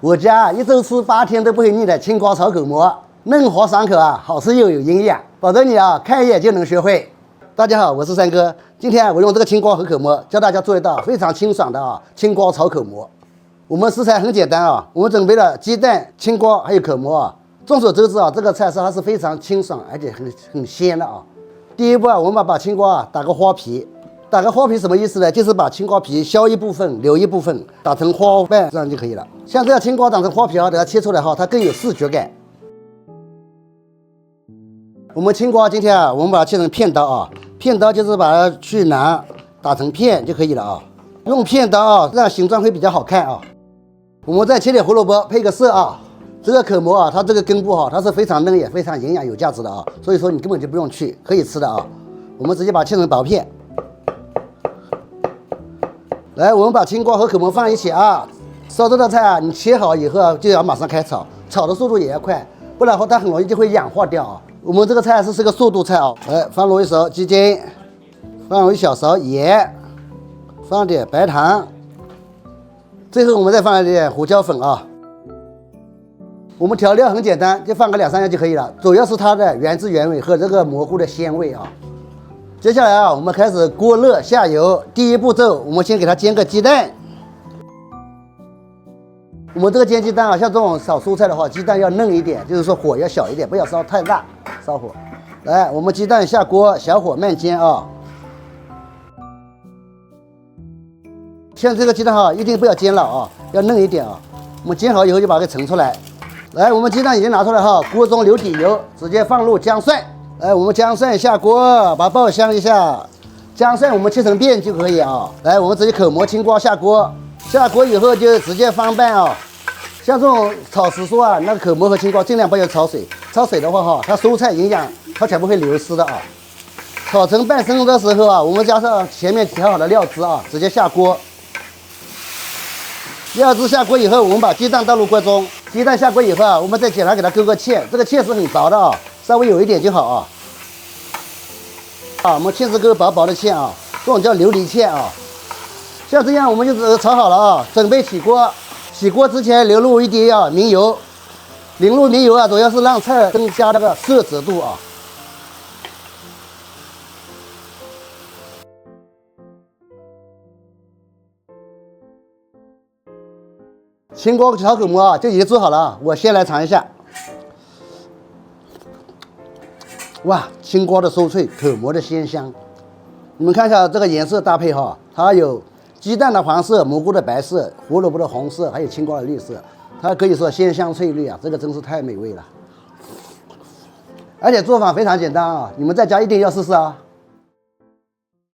我家一周吃8天都不会腻的青瓜炒口蘑，嫩滑爽口啊，好吃又有营养，保证你啊看一眼就能学会。大家好，我是三哥，今天我用这个青瓜和口蘑教大家做一道非常清爽的青瓜炒口蘑。我们食材很简单啊，我们准备了鸡蛋、青瓜还有口蘑啊。众所周知啊，这个菜色它是非常清爽而且很鲜的啊。第一步啊，我们把青瓜打个花皮。打个花皮什么意思呢？就是把青瓜皮削一部分，留一部分，打成花瓣，这样就可以了。像这样青瓜打成花皮啊，等它切出来它更有视觉感。我们青瓜今天啊，我们把它切成片刀啊，片刀就是把它去囊，打成片就可以了啊。用片刀啊，这样形状会比较好看啊。我们再切点胡萝卜配个色啊。这个口蘑啊，它这个根部哈，它是非常嫩也非常营养有价值的啊，所以说你根本就不用去，可以吃的啊。我们直接把它切成薄片。来，我们把青瓜和口蘑放一起啊。烧这道菜啊，你切好以后啊，就要马上开炒，炒的速度也要快，不然的话它很容易就会氧化掉啊。我们这个菜是个速度菜啊。来，放入一勺鸡精，放入一小勺盐，放点白糖，最后我们再放一点胡椒粉啊。我们调料很简单，就放个2、3样就可以了，主要是它的原汁原味和这个蘑菇的鲜味啊。接下来啊，我们开始锅热下油。第一步骤，我们先给它煎个鸡蛋。我们这个煎鸡蛋啊，像这种炒蔬菜的话，鸡蛋要嫩一点，就是说火要小一点，不要烧太大，烧火。来，我们鸡蛋下锅，小火慢煎啊。像这个鸡蛋哈，一定不要煎老啊，要嫩一点啊。我们煎好以后就把它给盛出来。来，我们鸡蛋已经拿出来哈，锅中留底油，直接放入姜蒜。来，我们姜蒜下锅，把它爆香一下。姜蒜我们切成片就可以啊。来，我们直接口蘑、青瓜下锅，下锅以后就直接翻拌啊。像这种炒时蔬啊，那个口蘑和青瓜尽量不要焯水，焯水的话哈，它蔬菜营养它全部会流失的啊。炒成半生的时候啊，我们加上前面调好的料汁啊，直接下锅。料汁下锅以后，我们把鸡蛋倒入锅中。鸡蛋下锅以后啊，我们再检查给它勾个芡，这个芡是很薄的啊，稍微有一点就好啊。我们芡是勾薄薄的芡啊，这种叫琉璃芡啊。像这样我们就炒好了啊，准备起锅。起锅之前流入一滴明油，淋入明油啊，主要是让菜增加这个色泽度啊。青瓜炒口蘑啊就已经做好了啊，我先来尝一下。哇，青瓜的酥脆，口蘑的鲜香。你们看一下这个颜色搭配哈，它有鸡蛋的黄色、蘑菇的白色、胡萝卜的红色，还有青瓜的绿色，它可以说鲜香翠绿啊，这个真是太美味了。而且做法非常简单啊，你们在家一定要试试啊。